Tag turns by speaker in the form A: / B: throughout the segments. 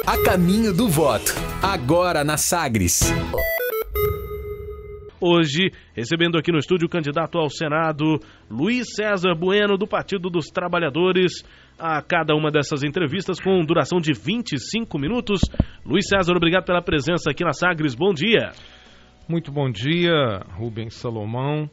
A: A caminho do voto. Agora na Sagres.
B: Hoje, recebendo aqui no estúdio o candidato ao Senado, Luiz César Bueno, do Partido dos Trabalhadores, a cada uma dessas entrevistas com duração de 25 minutos. Luiz César, obrigado pela presença aqui na Sagres. Bom dia.
C: Muito bom dia, Rubens Salomão.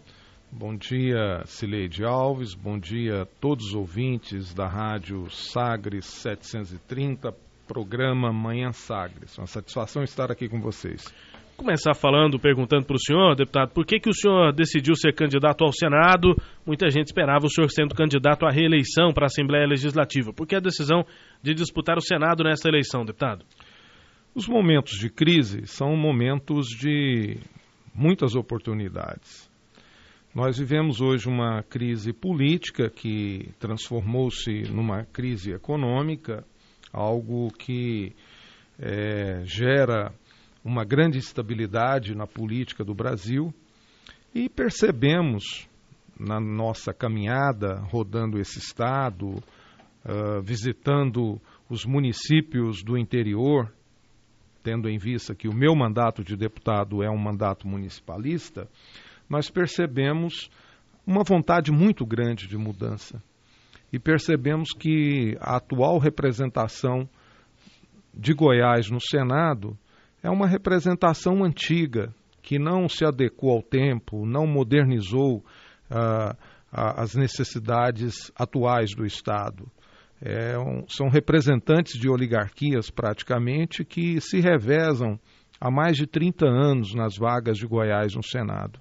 C: Bom dia, Cileide Alves. Bom dia a todos os ouvintes da rádio Sagres 730, programa Manhã Sagres. Uma satisfação estar aqui com vocês.
B: Começar perguntando para o senhor, deputado, por que o senhor decidiu ser candidato ao Senado? Muita gente esperava o senhor sendo candidato à reeleição para a Assembleia Legislativa. Por que a decisão de disputar o Senado nessa eleição, deputado?
C: Os momentos de crise são momentos de muitas oportunidades. Nós vivemos hoje uma crise política que transformou-se numa crise econômica, algo que gera uma grande instabilidade na política do Brasil, e percebemos na nossa caminhada, rodando esse estado, visitando os municípios do interior, tendo em vista que o meu mandato de deputado é um mandato municipalista, nós percebemos uma vontade muito grande de mudança. E percebemos que a atual representação de Goiás no Senado é uma representação antiga, que não se adequou ao tempo, não modernizou as necessidades atuais do Estado. São representantes de oligarquias, praticamente, que se revezam há mais de 30 anos nas vagas de Goiás no Senado.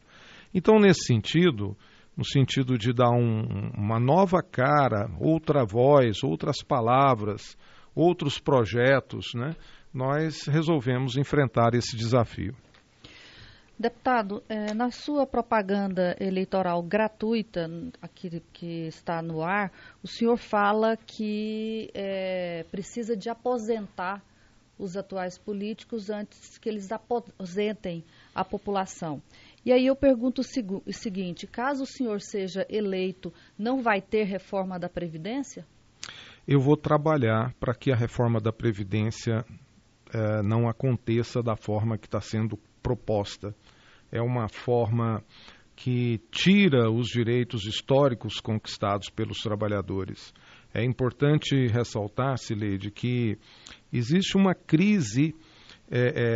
C: Então, nesse sentido, no sentido de dar uma nova cara, outra voz, outras palavras, outros projetos, né, nós resolvemos enfrentar esse desafio.
D: Deputado, na sua propaganda eleitoral gratuita, aqui que está no ar, o senhor fala que precisa de aposentar os atuais políticos antes que eles aposentem a população. E aí eu pergunto o seguinte, caso o senhor seja eleito, não vai ter reforma da Previdência?
C: Eu vou trabalhar para que a reforma da Previdência não aconteça da forma que está sendo proposta. É uma forma que tira os direitos históricos conquistados pelos trabalhadores. É importante ressaltar, Cileide, que existe uma crise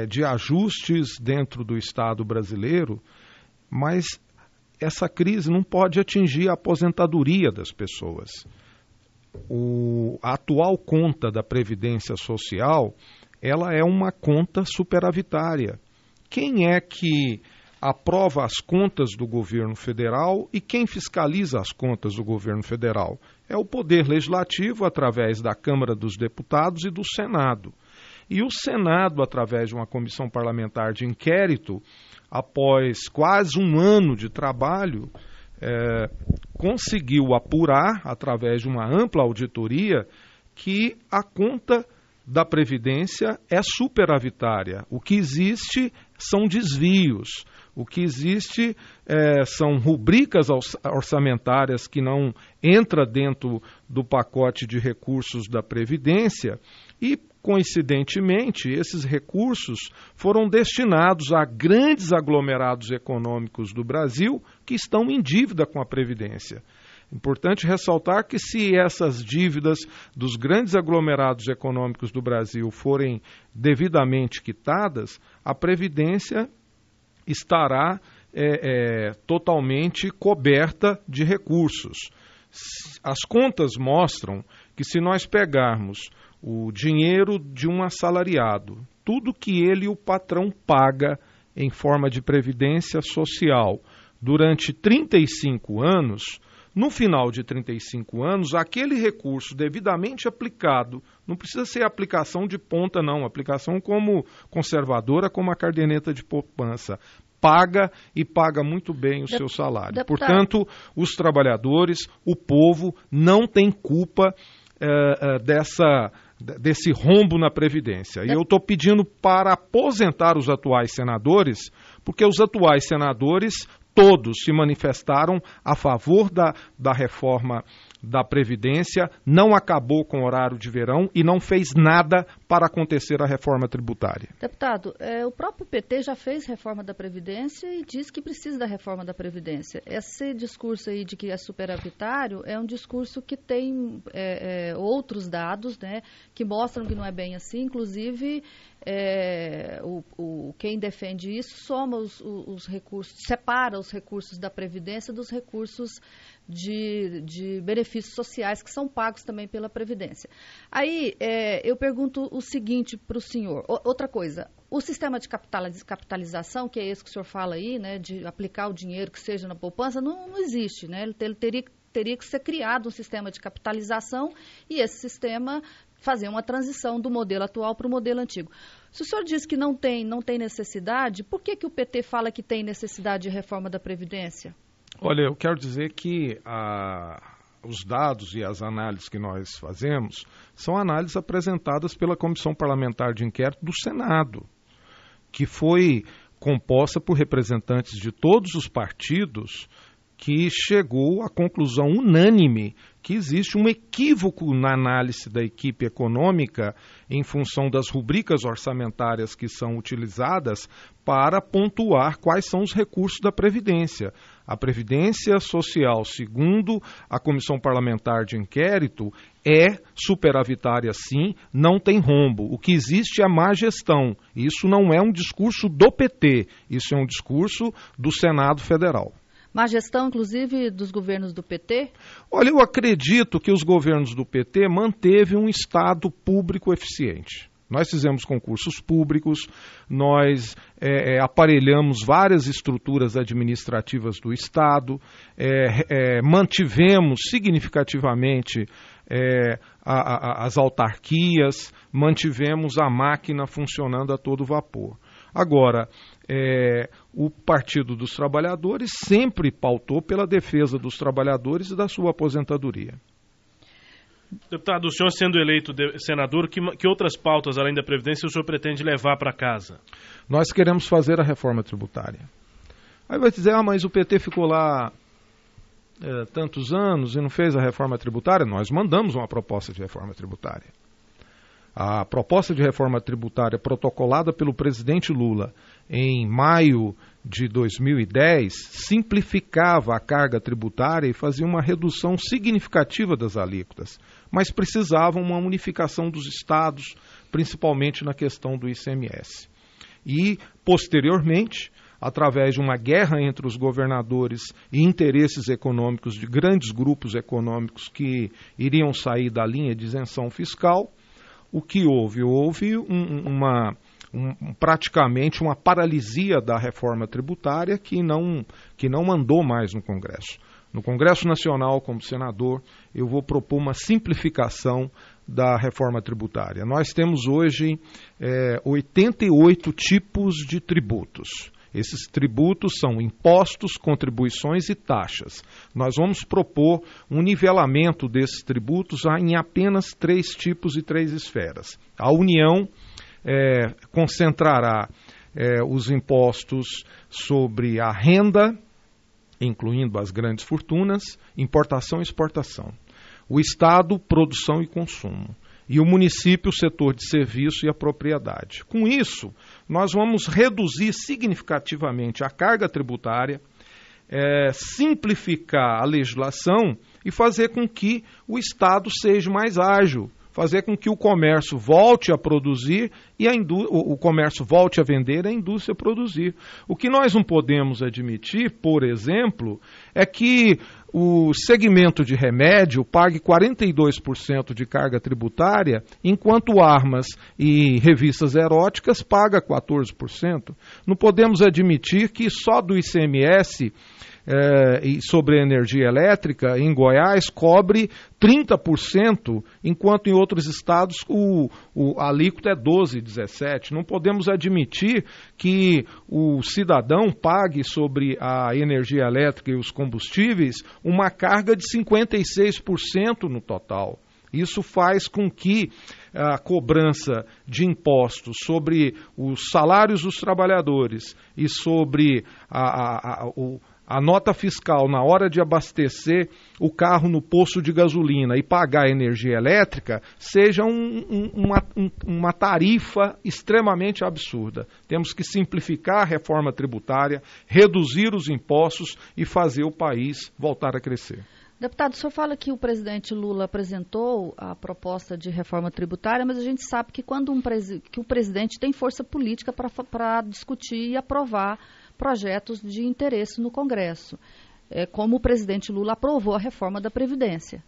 C: de ajustes dentro do Estado brasileiro, mas essa crise não pode atingir a aposentadoria das pessoas. A atual conta da Previdência Social, ela é uma conta superavitária. Quem é que aprova as contas do governo federal e quem fiscaliza as contas do governo federal? É o Poder Legislativo, através da Câmara dos Deputados e do Senado. E o Senado, através de uma comissão parlamentar de inquérito, após quase um ano de trabalho, conseguiu apurar, através de uma ampla auditoria, que a conta da Previdência é superavitária. O que existe são desvios. O que existe são rubricas orçamentárias que não entram dentro do pacote de recursos da Previdência e, coincidentemente, esses recursos foram destinados a grandes aglomerados econômicos do Brasil que estão em dívida com a Previdência. Importante ressaltar que se essas dívidas dos grandes aglomerados econômicos do Brasil forem devidamente quitadas, a Previdência estará totalmente coberta de recursos. As contas mostram que se nós pegarmos o dinheiro de um assalariado, tudo que ele e o patrão paga em forma de previdência social durante 35 anos, no final de 35 anos, aquele recurso devidamente aplicado, não precisa ser aplicação de ponta não, aplicação como conservadora, como a caderneta de poupança, paga e paga muito bem o seu salário. Portanto, os trabalhadores, o povo, não tem culpa desse rombo na Previdência. E eu estou pedindo para aposentar os atuais senadores, porque os atuais senadores todos se manifestaram a favor da reforma da Previdência, não acabou com o horário de verão e não fez nada para acontecer a reforma tributária.
D: Deputado, o próprio PT já fez reforma da Previdência e diz que precisa da reforma da Previdência. Esse discurso aí de que é superavitário é um discurso que tem outros dados, né, que mostram que não é bem assim. Inclusive, quem defende isso soma os recursos, separa os recursos da Previdência dos recursos de benefícios sociais que são pagos também pela Previdência. Aí, eu pergunto o seguinte para o senhor. Outra coisa, o sistema de capitalização, que é esse que o senhor fala aí, né, de aplicar o dinheiro que seja na poupança, não existe, né? Ele teria que ser criado um sistema de capitalização e esse sistema fazer uma transição do modelo atual para o modelo antigo. Se o senhor diz que não tem necessidade, por que o PT fala que tem necessidade de reforma da Previdência?
C: Olha, eu quero dizer que os dados e as análises que nós fazemos são análises apresentadas pela Comissão Parlamentar de Inquérito do Senado, que foi composta por representantes de todos os partidos, que chegou à conclusão unânime que existe um equívoco na análise da equipe econômica em função das rubricas orçamentárias que são utilizadas para pontuar quais são os recursos da Previdência. A Previdência Social, segundo a Comissão Parlamentar de Inquérito, é superavitária sim, não tem rombo. O que existe é má gestão. Isso não é um discurso do PT, isso é um discurso do Senado Federal.
D: Má gestão, inclusive, dos governos do PT?
C: Olha, eu acredito que os governos do PT manteve um Estado público eficiente. Nós fizemos concursos públicos, nós aparelhamos várias estruturas administrativas do Estado, mantivemos significativamente as autarquias, mantivemos a máquina funcionando a todo vapor. Agora, o Partido dos Trabalhadores sempre pautou pela defesa dos trabalhadores e da sua aposentadoria.
B: Deputado, o senhor sendo eleito senador, que outras pautas, além da Previdência, o senhor pretende levar para casa?
C: Nós queremos fazer a reforma tributária. Aí vai dizer, mas o PT ficou lá tantos anos e não fez a reforma tributária? Nós mandamos uma proposta de reforma tributária. A proposta de reforma tributária protocolada pelo presidente Lula em maio de 2010 simplificava a carga tributária e fazia uma redução significativa das alíquotas, mas precisava uma unificação dos estados, principalmente na questão do ICMS. E, posteriormente, através de uma guerra entre os governadores e interesses econômicos de grandes grupos econômicos que iriam sair da linha de isenção fiscal, o que houve? Houve praticamente uma paralisia da reforma tributária que não andou mais no Congresso. No Congresso Nacional, como senador, eu vou propor uma simplificação da reforma tributária. Nós temos hoje 88 tipos de tributos. Esses tributos são impostos, contribuições e taxas. Nós vamos propor um nivelamento desses tributos em apenas 3 tipos e 3 esferas. A União concentrará os impostos sobre a renda, incluindo as grandes fortunas, importação e exportação. O Estado, produção e consumo. E o município, o setor de serviço e a propriedade. Com isso, nós vamos reduzir significativamente a carga tributária, simplificar a legislação e fazer com que o Estado seja mais ágil, fazer com que o comércio volte a produzir e o comércio volte a vender e a indústria produzir. O que nós não podemos admitir, por exemplo, é que o segmento de remédio pague 42% de carga tributária, enquanto armas e revistas eróticas paga 14%. Não podemos admitir que só do ICMS e sobre a energia elétrica, em Goiás, cobre 30%, enquanto em outros estados a alíquota é 12%, 17%. Não podemos admitir que o cidadão pague sobre a energia elétrica e os combustíveis uma carga de 56% no total. Isso faz com que a cobrança de impostos sobre os salários dos trabalhadores e sobre a nota fiscal na hora de abastecer o carro no posto de gasolina e pagar a energia elétrica seja uma tarifa extremamente absurda. Temos que simplificar a reforma tributária, reduzir os impostos e fazer o país voltar a crescer.
D: Deputado, o senhor fala que o presidente Lula apresentou a proposta de reforma tributária, mas a gente sabe que quando que o presidente tem força política para discutir e aprovar projetos de interesse no Congresso, como o presidente Lula aprovou a reforma da Previdência,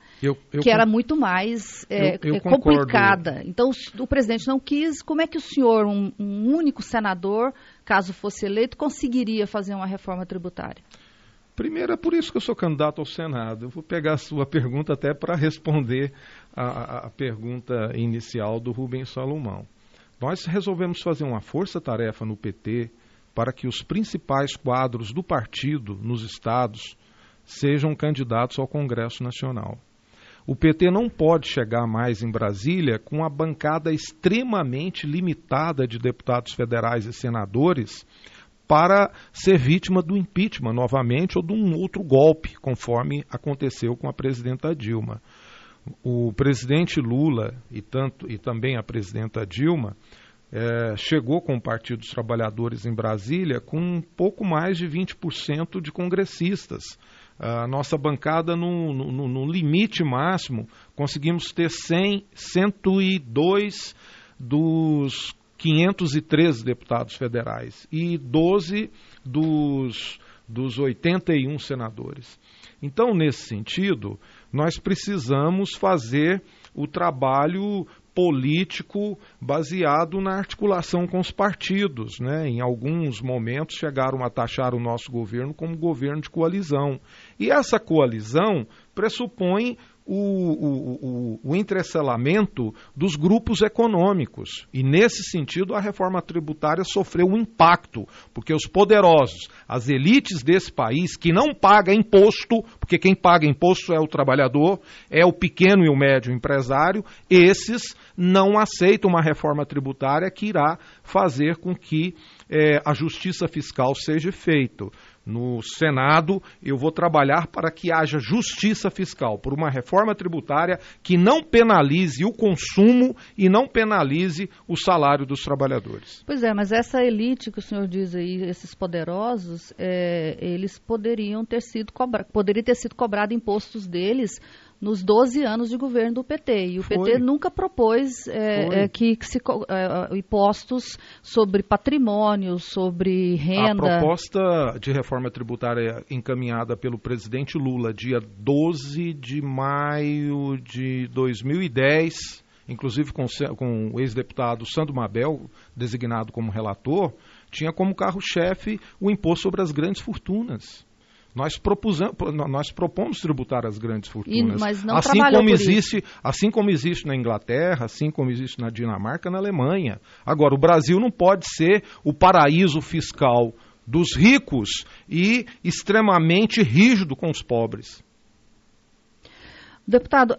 D: que era muito mais complicada. Então, o presidente não quis. Como é que o senhor, um único senador, caso fosse eleito, conseguiria fazer uma reforma tributária?
C: Primeiro, é por isso que eu sou candidato ao Senado. Eu vou pegar a sua pergunta até para responder a pergunta inicial do Rubens Salomão. Nós resolvemos fazer uma força-tarefa no PT para que os principais quadros do partido nos estados sejam candidatos ao Congresso Nacional. O PT não pode chegar mais em Brasília com a bancada extremamente limitada de deputados federais e senadores para ser vítima do impeachment novamente ou de um outro golpe, conforme aconteceu com a presidenta Dilma. O presidente Lula e também a presidenta Dilma chegou com o Partido dos Trabalhadores em Brasília com um pouco mais de 20% de congressistas. A nossa bancada, no limite máximo, conseguimos ter 102 dos 513 deputados federais e 12 dos 81 senadores. Então, nesse sentido, nós precisamos fazer o trabalho político baseado na articulação com os partidos, né? Em alguns momentos chegaram a taxar o nosso governo como governo de coalizão. E essa coalizão pressupõe o entrelaçamento dos grupos econômicos. E, nesse sentido, a reforma tributária sofreu um impacto, porque os poderosos, as elites desse país, que não pagam imposto, porque quem paga imposto é o trabalhador, é o pequeno e o médio empresário, esses não aceitam uma reforma tributária que irá fazer com que a justiça fiscal seja feita. No Senado, eu vou trabalhar para que haja justiça fiscal, por uma reforma tributária que não penalize o consumo e não penalize o salário dos trabalhadores.
D: Pois é, mas essa elite que o senhor diz aí, esses poderosos, eles poderia ter sido cobrado impostos deles nos 12 anos de governo do PT. E o PT nunca propôs impostos sobre patrimônio, sobre renda.
C: A proposta de reforma tributária encaminhada pelo presidente Lula, dia 12 de maio de 2010, inclusive com o ex-deputado Sandro Mabel, designado como relator, tinha como carro-chefe o imposto sobre as grandes fortunas. Nós propomos tributar as grandes fortunas,
D: mas não
C: assim como existe na Inglaterra, assim como existe na Dinamarca, na Alemanha. Agora, o Brasil não pode ser o paraíso fiscal dos ricos e extremamente rígido com os pobres.
D: Deputado,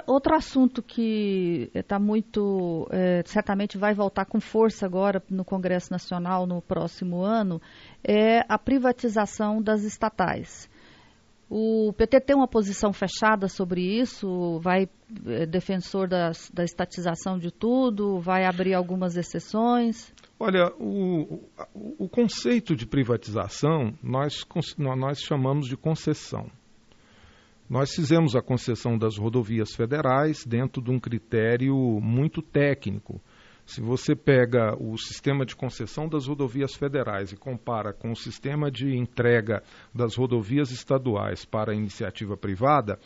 D: outro assunto que está muito, certamente vai voltar com força agora no Congresso Nacional no próximo ano, é a privatização das estatais. O PT tem uma posição fechada sobre isso, vai defensor da estatização de tudo, vai abrir algumas exceções?
C: Olha, o conceito de privatização nós chamamos de concessão. Nós fizemos a concessão das rodovias federais dentro de um critério muito técnico. Se você pega o sistema de concessão das rodovias federais e compara com o sistema de entrega das rodovias estaduais para a iniciativa privada,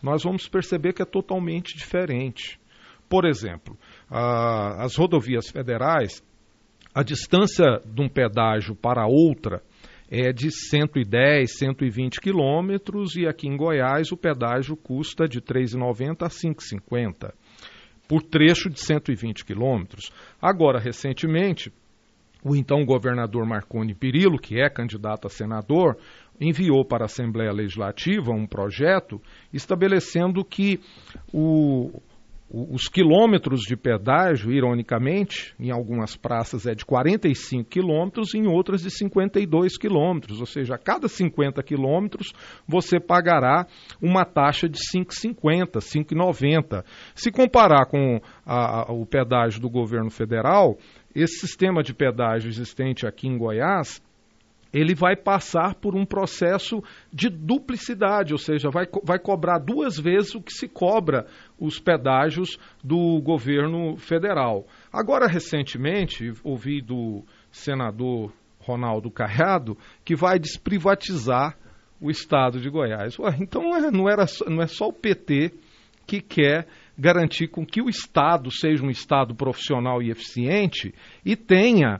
C: nós vamos perceber que é totalmente diferente. Por exemplo, as rodovias federais, a distância de um pedágio para outra é de 110, 120 quilômetros e aqui em Goiás o pedágio custa de R$ 3,90 a R$ 5,50 por trecho de 120 quilômetros. Agora, recentemente, o então governador Marconi Perillo, que é candidato a senador, enviou para a Assembleia Legislativa um projeto estabelecendo que o os quilômetros de pedágio, ironicamente, em algumas praças é de 45 quilômetros, em outras de 52 quilômetros, ou seja, a cada 50 quilômetros você pagará uma taxa de 5,50, 5,90. Se comparar com o pedágio do governo federal, esse sistema de pedágio existente aqui em Goiás, ele vai passar por um processo de duplicidade, ou seja, vai cobrar 2 vezes o que se cobra os pedágios do governo federal. Agora, recentemente, ouvi do senador Ronaldo Caiado que vai desprivatizar o estado de Goiás. Ué, então não é só o PT que quer garantir com que o Estado seja um Estado profissional e eficiente e tenha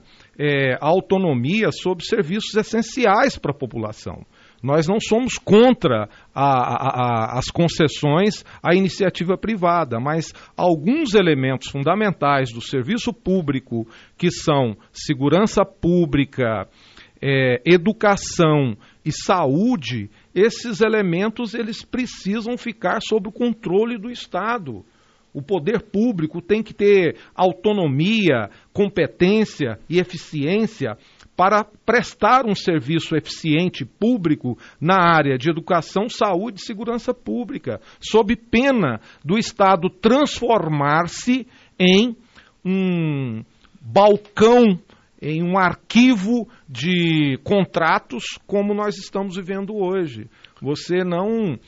C: autonomia sobre serviços essenciais para a população. Nós não somos contra as concessões à iniciativa privada, mas alguns elementos fundamentais do serviço público, que são segurança pública, educação e saúde, esses elementos eles precisam ficar sob o controle do Estado. O poder público tem que ter autonomia, competência e eficiência para prestar um serviço eficiente público na área de educação, saúde e segurança pública, sob pena do Estado transformar-se em um balcão, em um arquivo de contratos como nós estamos vivendo hoje. Você não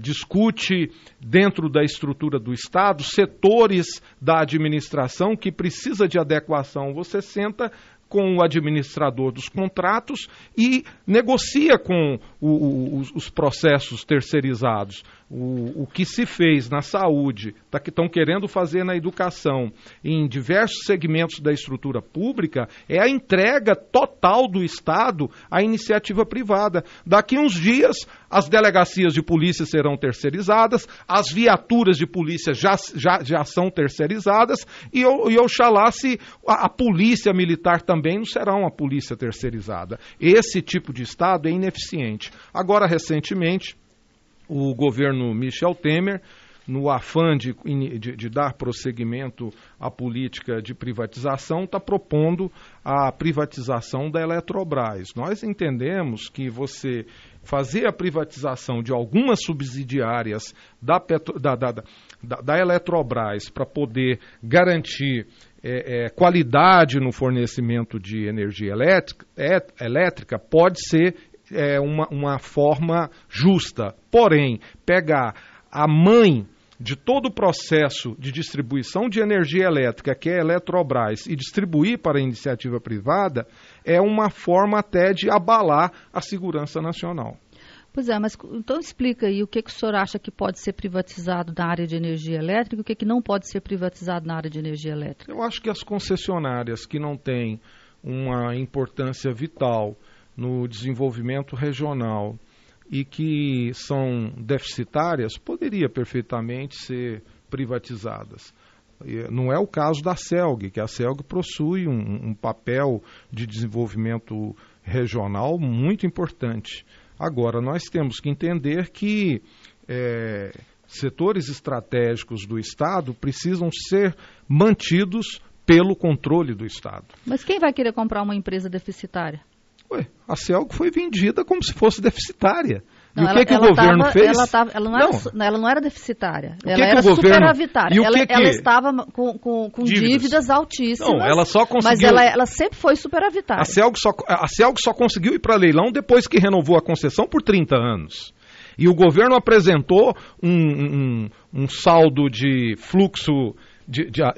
C: discute dentro da estrutura do Estado setores da administração que precisa de adequação. Você senta com o administrador dos contratos e negocia com os processos terceirizados. O que se fez na saúde, que estão querendo fazer na educação, em diversos segmentos da estrutura pública, é a entrega total do Estado à iniciativa privada. Daqui uns dias, as delegacias de polícia serão terceirizadas, as viaturas de polícia já são terceirizadas, e oxalá se a polícia militar também não será uma polícia terceirizada. Esse tipo de Estado é ineficiente. Agora, recentemente, o governo Michel Temer, no afã de dar prosseguimento à política de privatização, está propondo a privatização da Eletrobras. Nós entendemos que você fazer a privatização de algumas subsidiárias da Eletrobras para poder garantir qualidade no fornecimento de energia elétrica pode ser uma forma justa. Porém, pegar a mãe de todo o processo de distribuição de energia elétrica, que é a Eletrobras, e distribuir para a iniciativa privada, é uma forma até de abalar a segurança nacional.
D: Pois é, mas então explica aí o que o senhor acha que pode ser privatizado na área de energia elétrica e o que não pode ser privatizado na área de energia elétrica.
C: Eu acho que as concessionárias que não têm uma importância vital no desenvolvimento regional e que são deficitárias, poderia perfeitamente ser privatizadas. Não é o caso da CELG, que a CELG possui um papel de desenvolvimento regional muito importante. Agora, nós temos que entender que setores estratégicos do Estado precisam ser mantidos pelo controle do Estado.
D: Mas quem vai querer comprar uma empresa deficitária?
C: A CELG foi vendida como se fosse deficitária. Não, e o que o governo fez?
D: Ela não era deficitária, ela era superavitária. Ela estava com dívidas altíssimas,
C: não, ela só conseguiu...
D: mas ela sempre foi superavitária.
C: A CELG só conseguiu ir para leilão depois que renovou a concessão por 30 anos. E o governo apresentou um saldo de fluxo...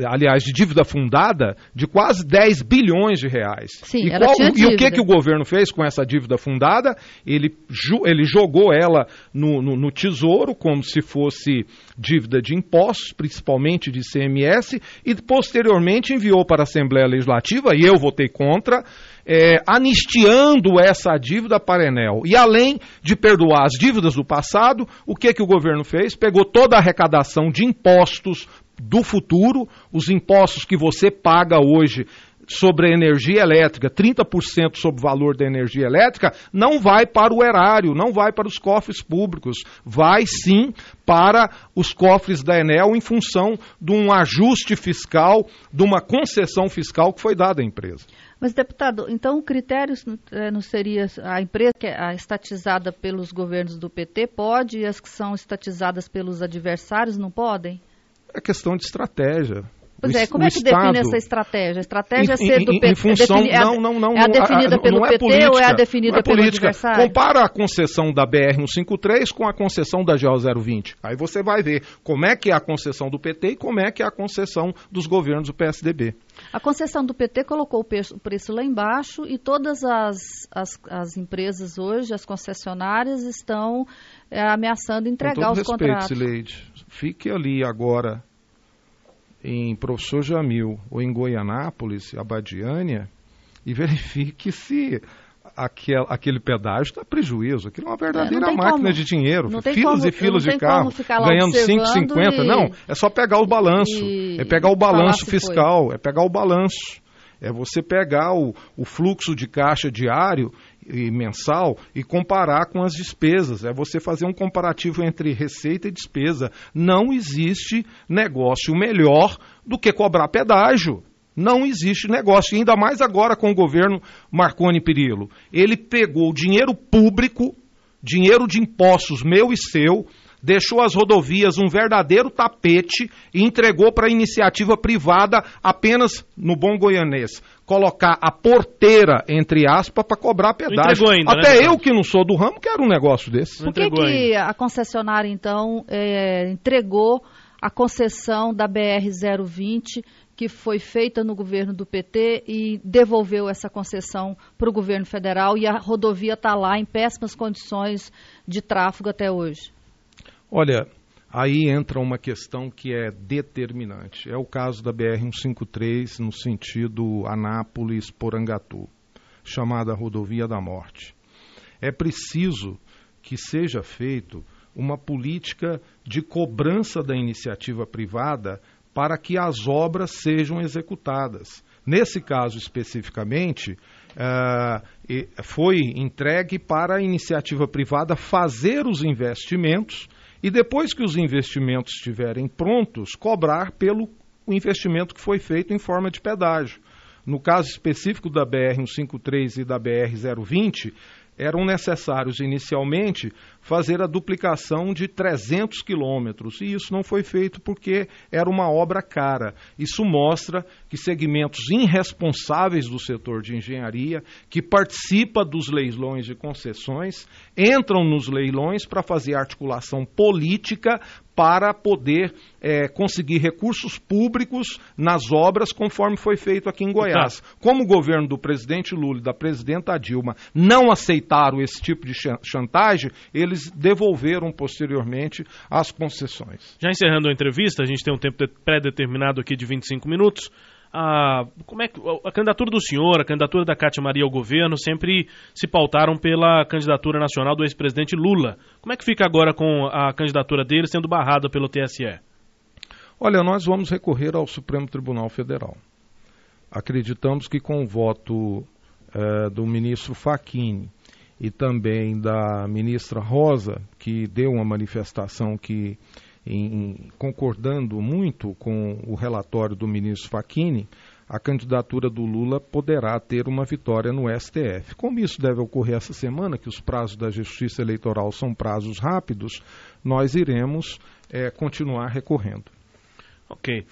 C: aliás, de dívida fundada de quase 10 bilhões de reais.
D: Sim, e
C: o que o governo fez com essa dívida fundada? Ele jogou ela no Tesouro como se fosse dívida de impostos, principalmente de ICMS, e posteriormente enviou para a Assembleia Legislativa, e eu votei contra, anistiando essa dívida para a Enel. E além de perdoar as dívidas do passado, o que o governo fez? Pegou toda a arrecadação de impostos do futuro, os impostos que você paga hoje sobre a energia elétrica, 30% sobre o valor da energia elétrica, não vai para o erário, não vai para os cofres públicos, vai sim para os cofres da Enel em função de um ajuste fiscal, de uma concessão fiscal que foi dada à empresa.
D: Mas, deputado, então o critério não seria a empresa que é estatizada pelos governos do PT pode e as que são estatizadas pelos adversários não podem?
C: É questão de estratégia.
D: Pois é, como é que define essa estratégia? A estratégia é ser do PT?
C: Em função,
D: é a definida pelo PT política, ou é a definida pelo adversário?
C: Compara a concessão da BR-153 com a concessão da GO-020. Aí você vai ver como é que é a concessão do PT e como é que é a concessão dos governos do PSDB.
D: A concessão do PT colocou o preço lá embaixo e todas as empresas hoje, as concessionárias, estão ameaçando entregar os contratos.
C: Com todo respeito, Sileide, fique ali agora em Professor Jamil ou em Goianápolis, Abadiânia, e verifique se aquele pedágio está prejuízo. Aquilo é uma verdadeira máquina de dinheiro. Filas e filas de carro, ganhando 5,50. Não, é só pegar o balanço. É pegar o balanço fiscal, é pegar o balanço. É você pegar o fluxo de caixa diário e mensal e comparar com as despesas. É você fazer um comparativo entre receita e despesa. Não existe negócio melhor do que cobrar pedágio. Não existe negócio, e ainda mais agora com o governo Marconi Perillo. Ele pegou dinheiro público, dinheiro de impostos meu e seu, deixou as rodovias um verdadeiro tapete e entregou para a iniciativa privada apenas, no bom goianês, colocar a porteira, entre aspas, para cobrar pedágio.
B: Ainda,
C: até
B: né?
C: Eu que não sou do ramo quero um negócio desse.
D: Por que a concessionária, então, entregou a concessão da BR-020, que foi feita no governo do PT, e devolveu essa concessão para o governo federal, e a rodovia está lá em péssimas condições de tráfego até hoje?
C: Olha, aí entra uma questão que é determinante. É o caso da BR-153 no sentido Anápolis-Porangatu, chamada Rodovia da Morte. É preciso que seja feito uma política de cobrança da iniciativa privada para que as obras sejam executadas. Nesse caso especificamente, foi entregue para a iniciativa privada fazer os investimentos e depois que os investimentos estiverem prontos, cobrar pelo investimento que foi feito em forma de pedágio. No caso específico da BR-153 e da BR-020, eram necessários inicialmente fazer a duplicação de 300 quilômetros, e isso não foi feito porque era uma obra cara. Isso mostra que segmentos irresponsáveis do setor de engenharia, que participa dos leilões de concessões, entram nos leilões para fazer articulação política para poder conseguir recursos públicos nas obras, conforme foi feito aqui em Goiás. Como o governo do presidente Lula e da presidenta Dilma não aceitaram esse tipo de chantagem, eles devolveram posteriormente as concessões.
B: Já encerrando a entrevista, a gente tem um tempo pré-determinado aqui de 25 minutos. Como é que a candidatura do senhor, a candidatura da Cátia Maria ao governo sempre se pautaram pela candidatura nacional do ex-presidente Lula. Como é que fica agora com a candidatura dele sendo barrada pelo TSE?
C: Olha, nós vamos recorrer ao Supremo Tribunal Federal. Acreditamos que com o voto do ministro Facchini e também da ministra Rosa, que deu uma manifestação que concordando muito com o relatório do ministro Facchini, a candidatura do Lula poderá ter uma vitória no STF. Como isso deve ocorrer essa semana, que os prazos da Justiça Eleitoral são prazos rápidos, nós iremos continuar recorrendo.
B: Ok.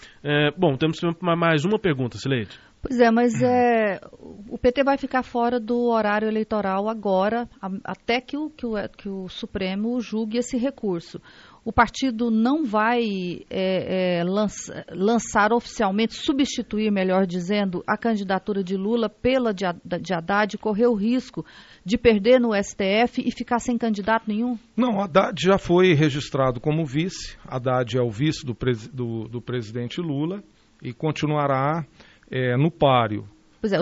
B: Bom, temos mais uma pergunta, Sileide.
D: Pois é, mas o PT vai ficar fora do horário eleitoral agora, até que o Supremo julgue esse recurso. O partido não vai lançar oficialmente, substituir, melhor dizendo, a candidatura de Lula pela de Haddad, correr o risco de perder no STF e ficar sem candidato nenhum?
C: Não, Haddad já foi registrado como vice. Haddad é o vice do presidente Lula e continuará no páreo.
D: Pois é,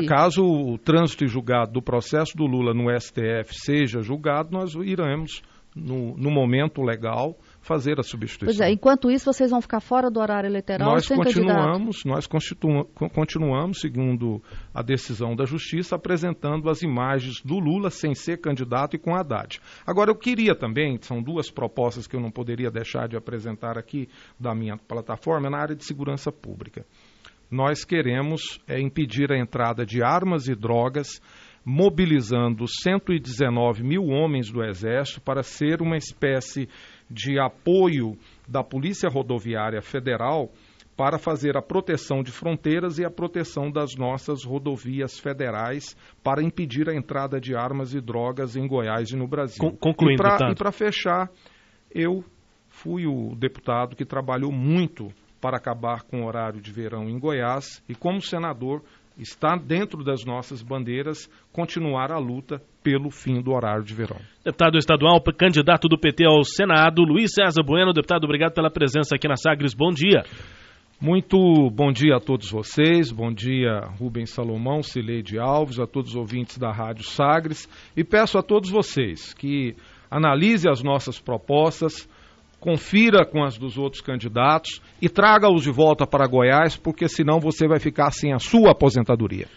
C: caso o trânsito e julgado do processo do Lula no STF seja julgado, nós iremos, no momento legal, fazer a substituição.
D: Pois é, enquanto isso, vocês vão ficar fora do horário eleitoral sem candidato?
C: Nós continuamos, segundo a decisão da Justiça, apresentando as imagens do Lula sem ser candidato e com Haddad. Agora, eu queria também, são duas propostas que eu não poderia deixar de apresentar aqui da minha plataforma, na área de segurança pública. Nós queremos impedir a entrada de armas e drogas, mobilizando 119 mil homens do Exército para ser uma espécie de apoio da Polícia Rodoviária Federal para fazer a proteção de fronteiras e a proteção das nossas rodovias federais para impedir a entrada de armas e drogas em Goiás e no Brasil.
B: Concluindo,
C: e para fechar, eu fui o deputado que trabalhou muito para acabar com o horário de verão em Goiás e, como senador, está dentro das nossas bandeiras continuar a luta pelo fim do horário de verão.
B: Deputado estadual, candidato do PT ao Senado, Luiz César Bueno. Deputado, obrigado pela presença aqui na Sagres. Bom dia.
C: Muito bom dia a todos vocês, bom dia Rubens Salomão, Cileide Alves, a todos os ouvintes da Rádio Sagres, e peço a todos vocês que analisem as nossas propostas, confira com as dos outros candidatos e traga-os de volta para Goiás, porque senão você vai ficar sem a sua aposentadoria.